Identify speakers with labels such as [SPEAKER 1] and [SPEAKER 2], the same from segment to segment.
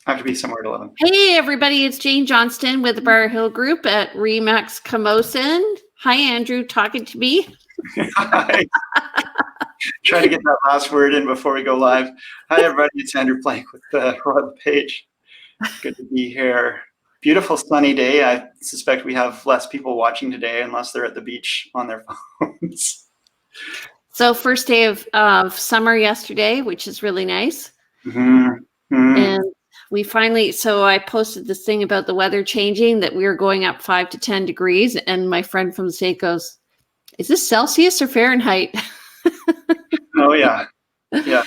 [SPEAKER 1] I have to be somewhere at 11.
[SPEAKER 2] Hey, everybody. It's Jane Johnston with the BriarHillGroup at REMAX Camosun. Hi, Andrew, talking to me.
[SPEAKER 1] Hi. Trying to get that last word in before we go live. Hi, everybody. It's Andrew Plank with LePage. Good to be here. Beautiful sunny day. I suspect we have less people watching today unless they're at the beach on their phones.
[SPEAKER 2] So first day of summer yesterday, which is really nice. And we finally, so I posted this thing about the weather changing, that we were going up 5 to 10 degrees. And my friend from the state goes, is this Celsius or Fahrenheit?
[SPEAKER 1] Oh, yeah. Yeah.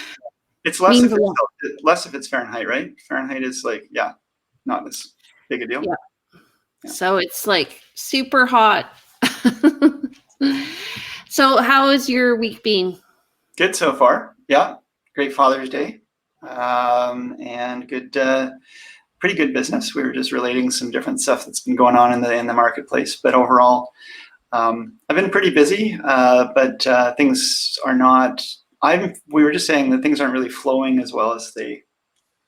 [SPEAKER 1] It's less if it's Fahrenheit, right? Fahrenheit is like, yeah, not as big a deal.
[SPEAKER 2] Yeah. So it's like super hot. So how is your week been?
[SPEAKER 1] Good so far. Yeah. Great Father's Day. And good, pretty good business. We were just relating some different stuff that's been going on in the marketplace, but overall, I've been pretty busy, but things are not. We were just saying that things aren't really flowing as well as they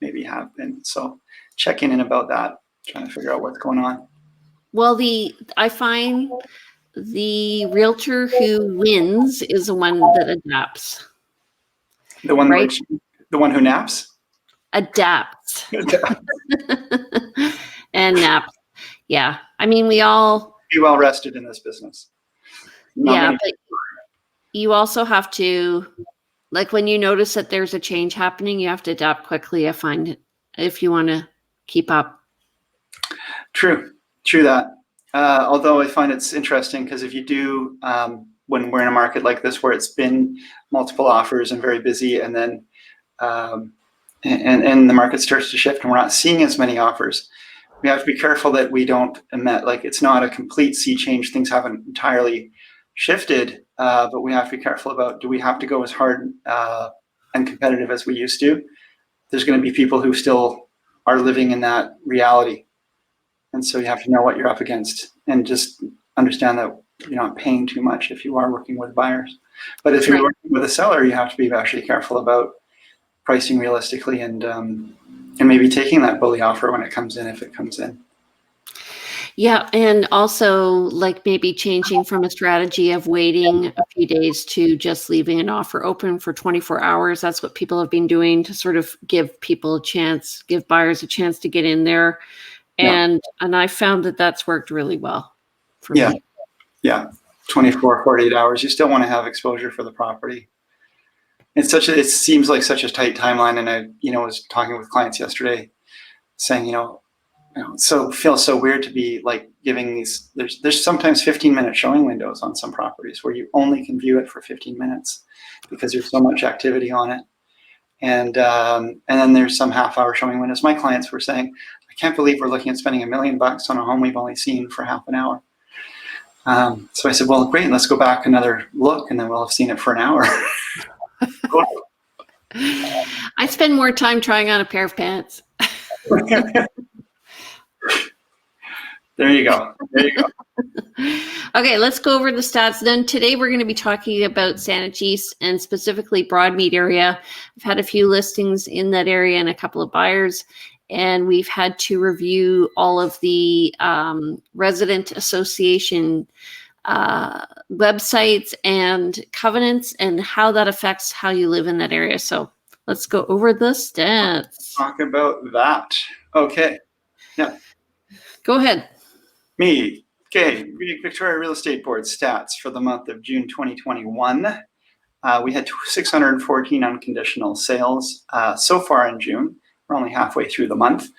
[SPEAKER 1] maybe have been. So checking in about that, trying to figure out what's going on.
[SPEAKER 2] Well, I find the realtor who wins is the one that adapts.
[SPEAKER 1] The one,
[SPEAKER 2] right?
[SPEAKER 1] The one who naps?
[SPEAKER 2] Adapts. And naps. Yeah. I mean, we all
[SPEAKER 1] be well rested in this business.
[SPEAKER 2] But you also have to, like, when you notice that there's a change happening, you have to adapt quickly, I find, if you want to keep up.
[SPEAKER 1] True that. Although I find it's interesting because if you do, when we're in a market like this where it's been multiple offers and very busy, and then and the market starts to shift and we're not seeing as many offers, we have to be careful that we don't emit, like, it's not a complete sea change. Things haven't entirely shifted, but we have to be careful about, do we have to go as hard and competitive as we used to? There's going to be people who still are living in that reality. And so you have to know what you're up against and just understand that you're not paying too much if you are working with buyers. But if you're working with a seller, you have to be actually careful about pricing realistically and maybe taking that bully offer when it comes in, if it comes in.
[SPEAKER 2] Yeah, and also like maybe changing from a strategy of waiting a few days to just leaving an offer open for 24 hours. That's what people have been doing to sort of give people a chance, give buyers a chance to get in there. And I found that that's worked really well for me.
[SPEAKER 1] Yeah, 24, 48 hours. You still want to have exposure for the property. It seems like such a tight timeline. And I, was talking with clients yesterday saying, so it feels so weird to be like giving these, there's sometimes 15-minute showing windows on some properties where you only can view it for 15 minutes because there's so much activity on it. And then there's some half-hour showing windows. My clients were saying, I can't believe we're looking at spending $1 million on a home we've only seen for half an hour. So I said, well, great, let's go back another look, and then we'll have seen it for an hour.
[SPEAKER 2] I spend more time trying on a pair of pants.
[SPEAKER 1] There you go.
[SPEAKER 2] Okay, let's go over the stats then. Today we're going to be talking about Saanich East and specifically Broadmead area. I've had a few listings in that area and a couple of buyers, and we've had to review all of the resident association websites and covenants and how that affects how you live in that area. So let's go over the stats.
[SPEAKER 1] Talk about that. Okay. Yeah.
[SPEAKER 2] Go ahead.
[SPEAKER 1] Me. Okay. Victoria Real Estate Board stats for the month of June 2021. We had 614 unconditional sales so far in June. We're only halfway through the month.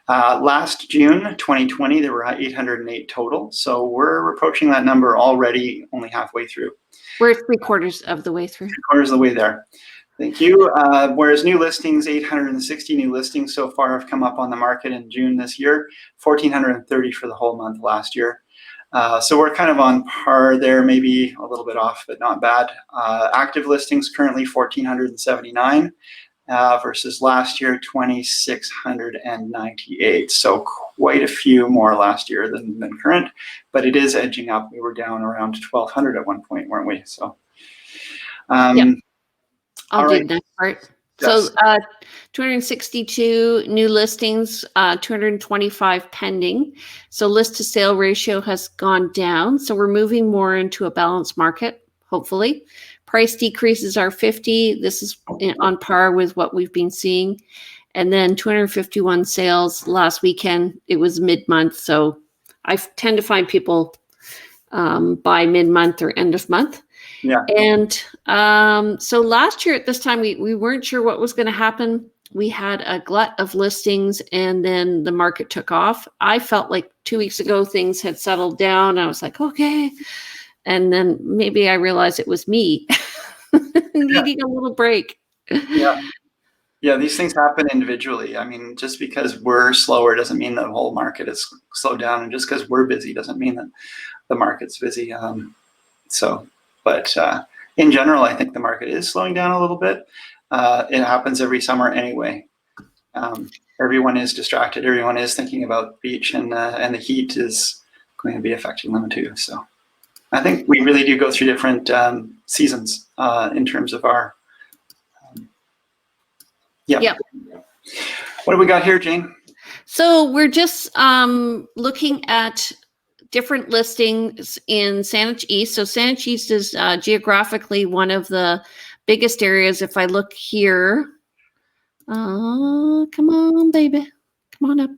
[SPEAKER 1] Last June 2020, there were 808 total. So we're approaching that number already, only halfway through.
[SPEAKER 2] We're 3/4 of the way through.
[SPEAKER 1] 3/4 of the way there. Thank you. Whereas new listings, 860 new listings so far have come up on the market in June this year, 1,430 for the whole month last year. So we're kind of on par there, maybe a little bit off, but not bad. Active listings currently 1,479 versus last year 2,698. So quite a few more last year than current, but it is edging up. We were down around 1,200 at one point, weren't we? So.
[SPEAKER 2] I'll do the next part. So
[SPEAKER 1] Yes.
[SPEAKER 2] 262 new listings, 225 pending. So list to sale ratio has gone down. So we're moving more into a balanced market, hopefully. Price decreases are 50. This is on par with what we've been seeing. And then 251 sales last weekend. It was mid-month. So I tend to find people by mid-month or end of month.
[SPEAKER 1] Yeah.
[SPEAKER 2] And so last year at this time, we weren't sure what was going to happen. We had a glut of listings and then the market took off. I felt like 2 weeks ago, things had settled down. I was like, okay. And then maybe I realized it was me needing a little break.
[SPEAKER 1] Yeah. Yeah, these things happen individually. I mean, just because we're slower doesn't mean the whole market is slowed down, and just because we're busy doesn't mean that the market's busy. But in general, I think the market is slowing down a little bit. It happens every summer anyway. Everyone is distracted. Everyone is thinking about the beach, and the heat is going to be affecting them too. So I think we really do go through different seasons in terms of our. Yeah. What do we got here, Jane?
[SPEAKER 2] So we're just looking at different listings in Saanich East. So Saanich East is geographically one of the biggest areas. If I look here, come on, baby, come on up.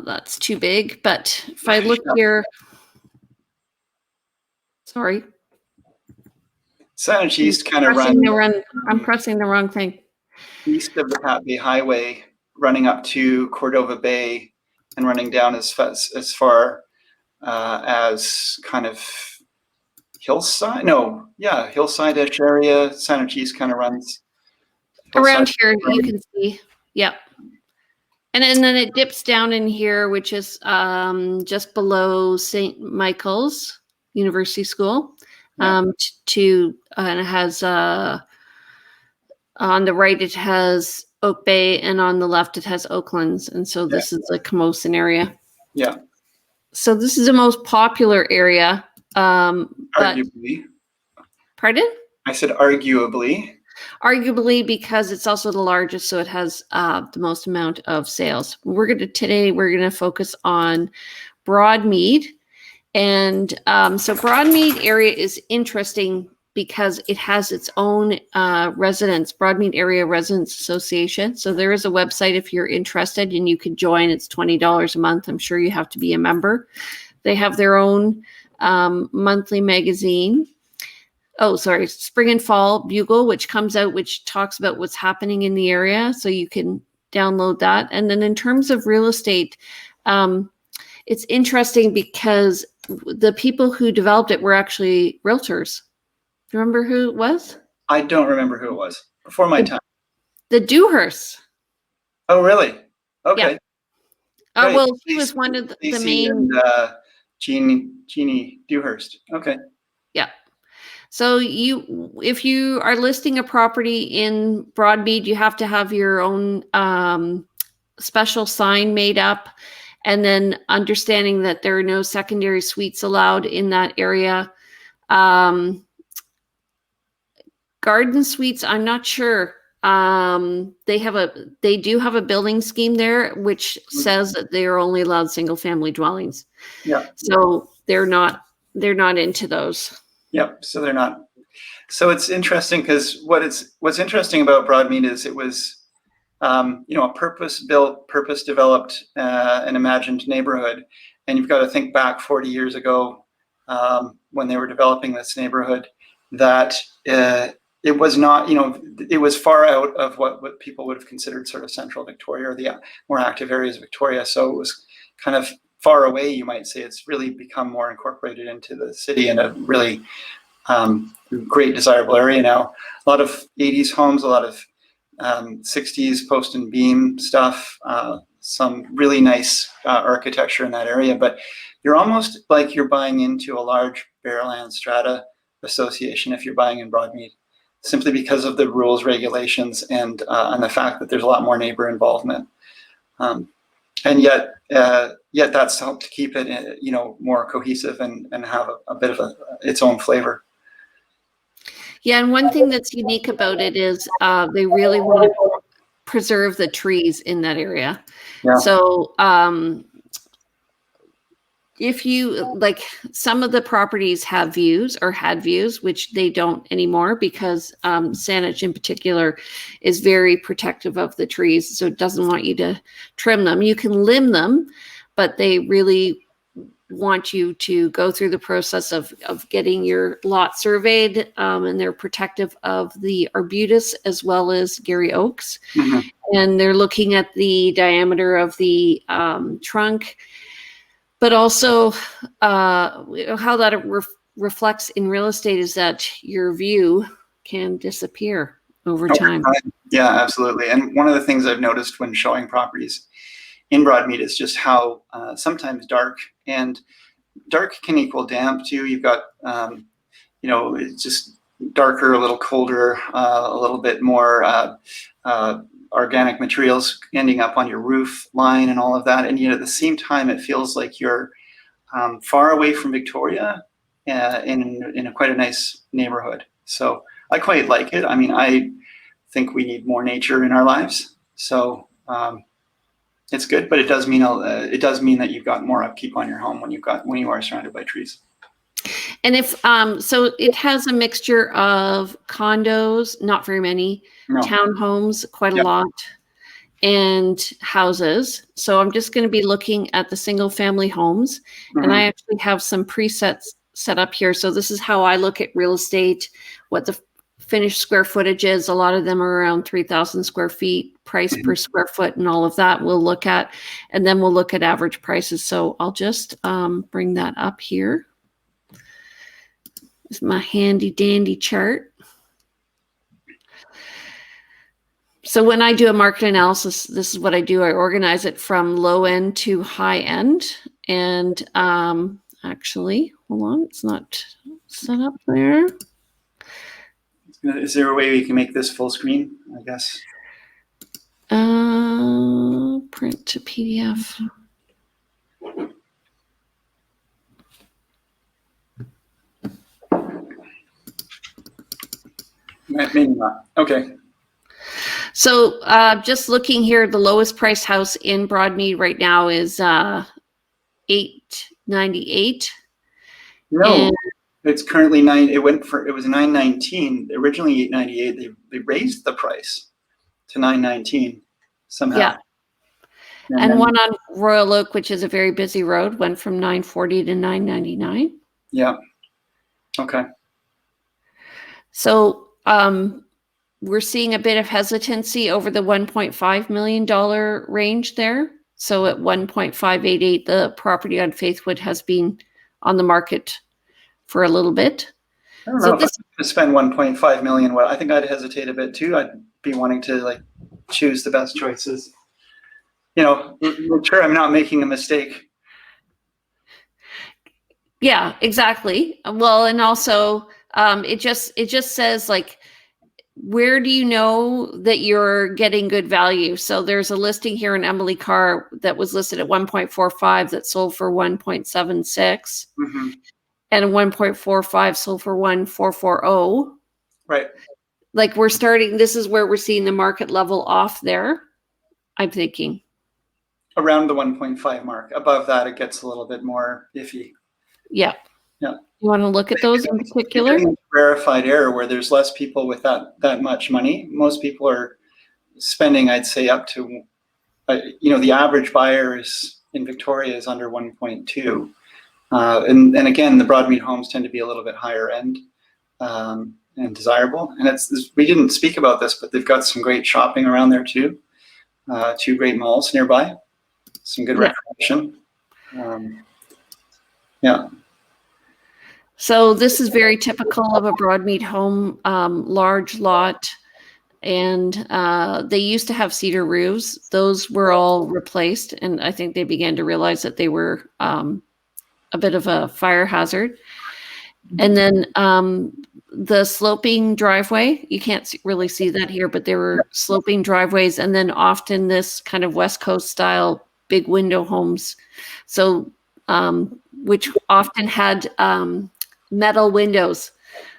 [SPEAKER 2] That's too big. But if I look here, sorry.
[SPEAKER 1] Saanich East kind of runs.
[SPEAKER 2] I'm pressing the wrong thing.
[SPEAKER 1] East of the Pat Bay Highway, running up to Cordova Bay, and running down as far as kind of hillside. No, yeah, hillside-ish area. Saanich East kind of runs
[SPEAKER 2] around here. You can see, yep. And then it dips down in here, which is just below St. Michael's University School. And it has on the right it has Oak Bay, and on the left it has Oaklands, and so this is the Camosun area. Yeah. So this is the most popular area.
[SPEAKER 1] Arguably.
[SPEAKER 2] Pardon?
[SPEAKER 1] I said arguably.
[SPEAKER 2] Arguably, because it's also the largest, so it has the most amount of sales. Today we're gonna focus on Broadmead. And so Broadmead area is interesting because it has its own residence, Broadmead Area Residence Association. So there is a website if you're interested, and you can join. It's $20 a month. I'm sure you have to be a member. They have their own monthly magazine. Oh, sorry, Spring and Fall Bugle, which comes out, which talks about what's happening in the area. So you can download that. And then in terms of real estate, it's interesting because the people who developed it were actually realtors. Do you remember who it was?
[SPEAKER 1] I don't remember who it was. Before my time.
[SPEAKER 2] The Dewhursts.
[SPEAKER 1] Oh, really? Okay.
[SPEAKER 2] Yeah. Well, she was one of the main.
[SPEAKER 1] And Jeannie Dewhurst. Okay.
[SPEAKER 2] Yeah. So if you are listing a property in Broadmead, you have to have your own special sign made up. And then understanding that there are no secondary suites allowed in that area. Garden suites, I'm not sure. They do have a building scheme there, which says that they are only allowed single family dwellings. Yeah. So they're not into those.
[SPEAKER 1] Yep. So they're not. So it's interesting because what's interesting about Broadmead is it was. A purpose-built, purpose-developed, and imagined neighborhood. And you've got to think back 40 years ago when they were developing this neighborhood, that it was not, it was far out of what people would have considered sort of central Victoria or the more active areas of Victoria. So it was kind of far away, you might say. It's really become more incorporated into the city in a really great, desirable area now. A lot of 80s homes, a lot of 60s post and beam stuff, some really nice architecture in that area, but you're almost like you're buying into a large Barrowland strata association if you're buying in Broadmead, simply because of the rules, regulations, and the fact that there's a lot more neighbor involvement. And yet that's helped to keep it, more cohesive and have a bit of its own flavor.
[SPEAKER 2] Yeah, and one thing that's unique about it is they really want to preserve the trees in that area.
[SPEAKER 1] Yeah.
[SPEAKER 2] So if you like, some of the properties have views or had views, which they don't anymore because Saanich in particular is very protective of the trees, so it doesn't want you to trim them. You can limb them, but they really want you to go through the process of getting your lot surveyed, and they're protective of the arbutus as well as Gary oaks.
[SPEAKER 1] Mhm.
[SPEAKER 2] And they're looking at the diameter of the trunk, but also how that reflects in real estate is that your view can disappear over time.
[SPEAKER 1] Yeah, absolutely. And one of the things I've noticed when showing properties in Broadmead is just how sometimes dark, and dark can equal damp too. You've got, it's just darker, a little colder, a little bit more organic materials ending up on your roof line and all of that. And yet at the same time, it feels like you're far away from Victoria in quite a nice neighborhood. So I quite like it. I mean, I think we need more nature in our lives. So it's good, but it does mean that you've got more upkeep on your home when you are surrounded by trees.
[SPEAKER 2] And if so it has a mixture of condos, not very many, townhomes, quite a lot, and houses. So I'm just going to be looking at the single family homes. Mm-hmm. And I actually have some presets set up here. So this is how I look at real estate, what the finished square footage is. A lot of them are around 3,000 square feet, price per square foot, and all of that we'll look at. And then we'll look at average prices. So I'll just bring that up here. This is my handy dandy chart. So when I do a market analysis, this is what I do. I organize it from low end to high end. And actually, hold on, it's not set up there.
[SPEAKER 1] Is there a way we can make this full screen, I guess?
[SPEAKER 2] Print to PDF.
[SPEAKER 1] Maybe not. Okay.
[SPEAKER 2] So just looking here, the lowest price house in Broadmead right now is $898.
[SPEAKER 1] No, and it's currently it was $919. Originally $898. They raised the price to $919 somehow.
[SPEAKER 2] Yeah. And one on Royal Oak, which is a very busy road, went from $940 to $999.
[SPEAKER 1] Yeah. Okay.
[SPEAKER 2] So we're seeing a bit of hesitancy over the $1.5 million range there. So at 1.588, the property on Faithwood has been on the market for a little bit.
[SPEAKER 1] I don't know if I could spend $1.5 million. Well, I think I'd hesitate a bit too. I'd be wanting to choose the best choices. Make sure I'm not making a mistake.
[SPEAKER 2] Yeah, exactly. Well, and also it just says where do you know that you're getting good value? So there's a listing here in Emily Carr that was listed at 1.45 that sold for 1.76, mm-hmm. and a 1.45 sold for 1.440.
[SPEAKER 1] Right.
[SPEAKER 2] This is where we're seeing the market level off there, I'm thinking.
[SPEAKER 1] Around the 1.5 mark. Above that, it gets a little bit more iffy.
[SPEAKER 2] Yeah.
[SPEAKER 1] Yeah.
[SPEAKER 2] You want to look at those in particular?
[SPEAKER 1] Rarefied air where there's less people with that much money. Most people are spending, I'd say, up to, the average buyer in Victoria is under 1.2. And again, the Broadmead homes tend to be a little bit higher end and desirable. And we didn't speak about this, but they've got some great shopping around there too. 2 great malls nearby. Some good recreation. Yeah.
[SPEAKER 2] So this is very typical of a Broadmead home, large lot, and they used to have cedar roofs. Those were all replaced, and I think they began to realize that they were a bit of a fire hazard. And then the sloping driveway, you can't really see that here, but there were sloping driveways, and then often this kind of West Coast style big window homes. So which often had metal windows.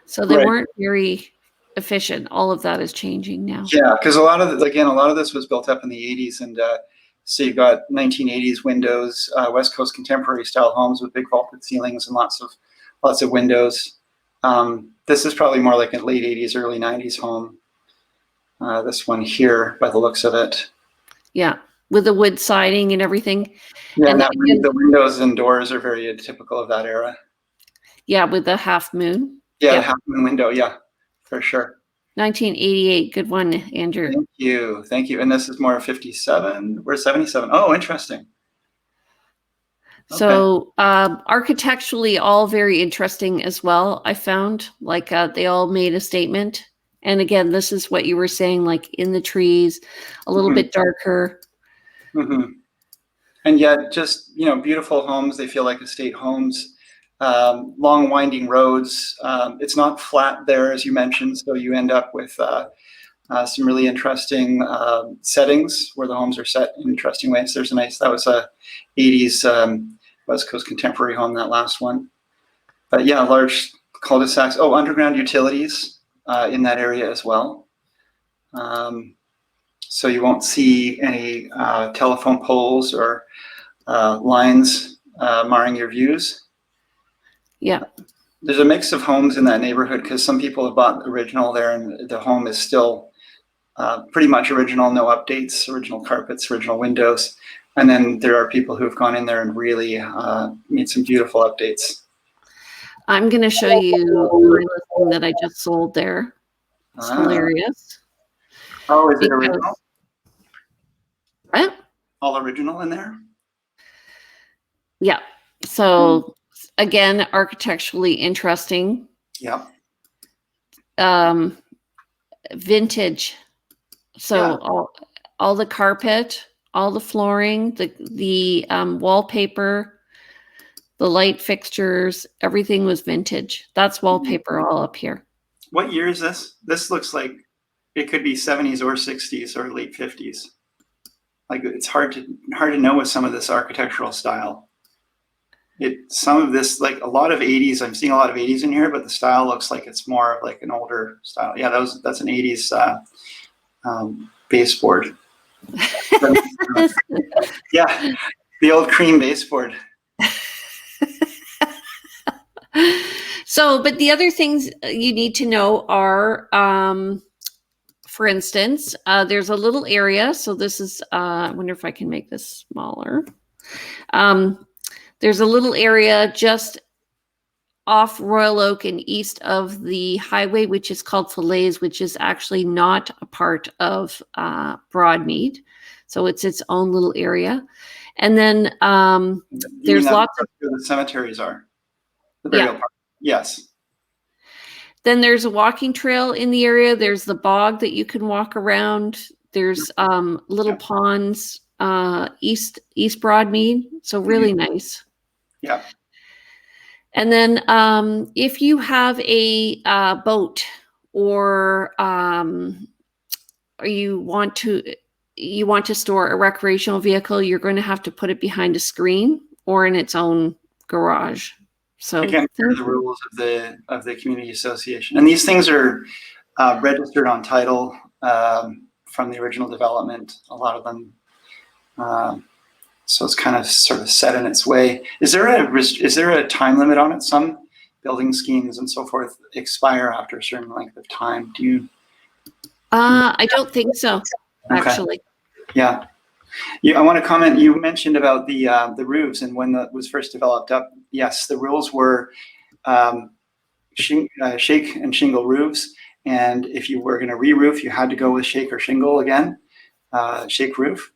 [SPEAKER 2] So they weren't very efficient. All of that is changing now.
[SPEAKER 1] Yeah, because a lot of this was built up in the 80s, and so you've got 1980s windows, West Coast contemporary style homes with big vaulted ceilings and lots of windows. This is probably more like a late 80s, early 90s home. This one here, by the looks of it.
[SPEAKER 2] Yeah, with the wood siding and everything.
[SPEAKER 1] Yeah,
[SPEAKER 2] And
[SPEAKER 1] and the windows and doors are very typical of that era.
[SPEAKER 2] Yeah, with the half moon.
[SPEAKER 1] Yeah, the half moon window. Yeah, for sure.
[SPEAKER 2] 1988. Good one, Andrew.
[SPEAKER 1] Thank you. And this is more 57. We're 77. Oh, interesting.
[SPEAKER 2] So architecturally, all very interesting as well. I found like they all made a statement. And again, this is what you were saying, like in the trees, a little bit darker.
[SPEAKER 1] Mm-hmm. And yet just, beautiful homes. They feel like estate homes, long winding roads. It's not flat there, as you mentioned. So you end up with some really interesting settings where the homes are set in interesting ways. That was a 80s West Coast contemporary home, that last one. But yeah, large cul-de-sacs. Oh, underground utilities in that area as well. So you won't see any telephone poles or lines marring your views.
[SPEAKER 2] Yeah.
[SPEAKER 1] There's a mix of homes in that neighborhood because some people have bought the original there, and the home is still pretty much original, no updates, original carpets, original windows. And then there are people who have gone in there and really made some beautiful updates.
[SPEAKER 2] I'm going to show you my listing that I just sold there. It's hilarious.
[SPEAKER 1] Oh, is it original?
[SPEAKER 2] What?
[SPEAKER 1] All original in there?
[SPEAKER 2] Yeah. So again, architecturally interesting.
[SPEAKER 1] Yeah.
[SPEAKER 2] Vintage. So all the carpet, all the flooring, the wallpaper, the light fixtures, everything was vintage. That's wallpaper all up here.
[SPEAKER 1] What year is this? This looks like it could be 70s or 60s or late 50s. Like, it's hard to know with some of this architectural style. Some of this, like a lot of 80s, I'm seeing a lot of 80s in here, but the style looks like it's more of like an older style. Yeah, that's an 80s baseboard. Yeah, the old cream baseboard.
[SPEAKER 2] So, but the other things you need to know are, for instance, there's a little area. So this is, I wonder if I can make this smaller. There's a little area just off Royal Oak and east of the highway, which is called Falaise, which is actually not a part of Broadmead. So it's its own little area. And then there's lots of
[SPEAKER 1] where the cemeteries are. The burial park. Yes.
[SPEAKER 2] Then there's a walking trail in the area. There's the bog that you can walk around. There's little ponds east Broadmead. So really nice. Yeah. And then if you have a boat or you want to store a recreational vehicle, you're going to have to put it behind a screen or in its own garage. So
[SPEAKER 1] again, they're the rules of the community association, and these things are registered on title from the original development. A lot of them, so it's kind of sort of set in its way. Is there a time limit on it? Some building schemes and so forth expire after a certain length of time. Do you?
[SPEAKER 2] I don't think so. Actually.
[SPEAKER 1] Yeah. I want to comment. You mentioned about the roofs and when that was first developed up. Yes, the rules were shake and shingle roofs, and if you were going to re-roof, you had to go with shake or shingle again, shake roof.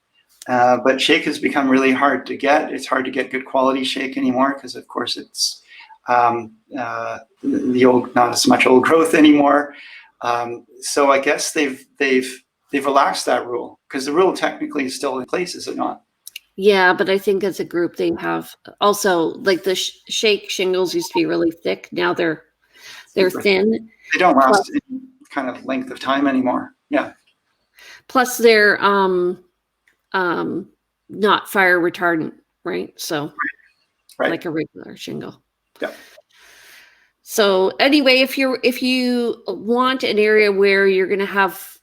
[SPEAKER 1] But shake has become really hard to get. It's hard to get good quality shake anymore because, of course, it's the old, not as much old growth anymore. So I guess they've relaxed that rule because the rule technically is still in place, is it not?
[SPEAKER 2] Yeah, but I think as a group they have also, like the shake shingles used to be really thick. Now they're thin.
[SPEAKER 1] They don't last any kind of length of time anymore. Yeah.
[SPEAKER 2] Plus they're not fire retardant, right? So like a regular shingle.
[SPEAKER 1] Yeah.
[SPEAKER 2] So anyway, if you want an area where you're going to have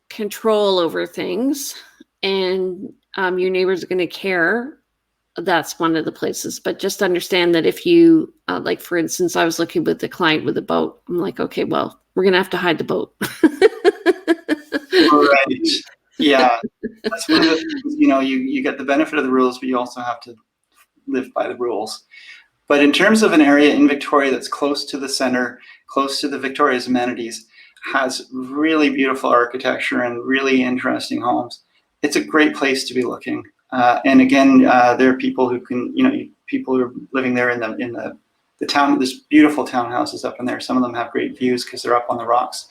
[SPEAKER 2] control over things and your neighbors are going to care, that's one of the places. But just understand that if you, like for instance, I was looking with the client with a boat. I'm like, okay, well, we're going to have to hide the boat.
[SPEAKER 1] Right. Yeah. That's one of the things, you get the benefit of the rules, but you also have to live by the rules. But in terms of an area in Victoria that's close to the center, close to the Victoria's amenities, has really beautiful architecture and really interesting homes, it's a great place to be looking. And again, there are people who can, people who are living there in the town. There's beautiful townhouses up in there. Some of them have great views because they're up on the rocks.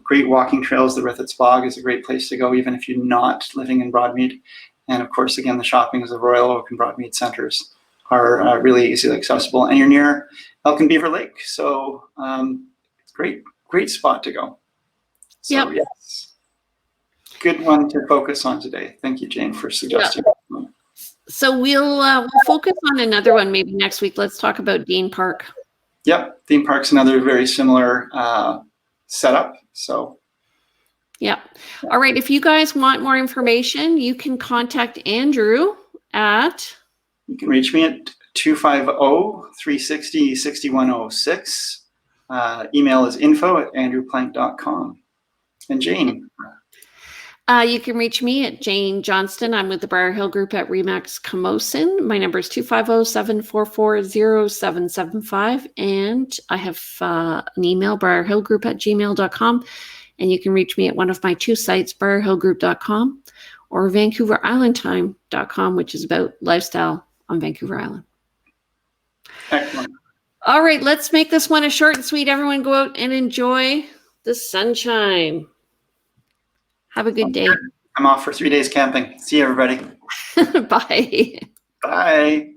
[SPEAKER 1] Great walking trails. The Rithitz Bog is a great place to go, even if you're not living in Broadmead. And of course, again, the shopping of the Royal Oak and Broadmead centers are really easily accessible. And you're near Elk and Beaver Lake, so great spot to go. So,
[SPEAKER 2] yep.
[SPEAKER 1] Yes. Good one to focus on today. Thank you, Jane, for suggesting. Yep.
[SPEAKER 2] So we'll focus on another one maybe next week. Let's talk about Dean Park.
[SPEAKER 1] Yep, Dean Park's another very similar setup. So.
[SPEAKER 2] Yeah. All right. If you guys want more information, you can contact Andrew at.
[SPEAKER 1] You can reach me at 250-360-6106. Email is info@andrewplank.com. And Jane.
[SPEAKER 2] You can reach me at Jane Johnston. I'm with the BriarHillGroup at REMAX Camosun. My number is 250-744-0775. And I have an email, BriarHillGroup@gmail.com. And you can reach me at one of my two sites, BriarHillGroup.com or VancouverIslandTime.com, which is about lifestyle on Vancouver Island.
[SPEAKER 1] Excellent.
[SPEAKER 2] All right, let's make this one a short and sweet. Everyone go out and enjoy the sunshine. Have a good day.
[SPEAKER 1] I'm off for 3 days camping. See you, everybody.
[SPEAKER 2] Bye.
[SPEAKER 1] Bye.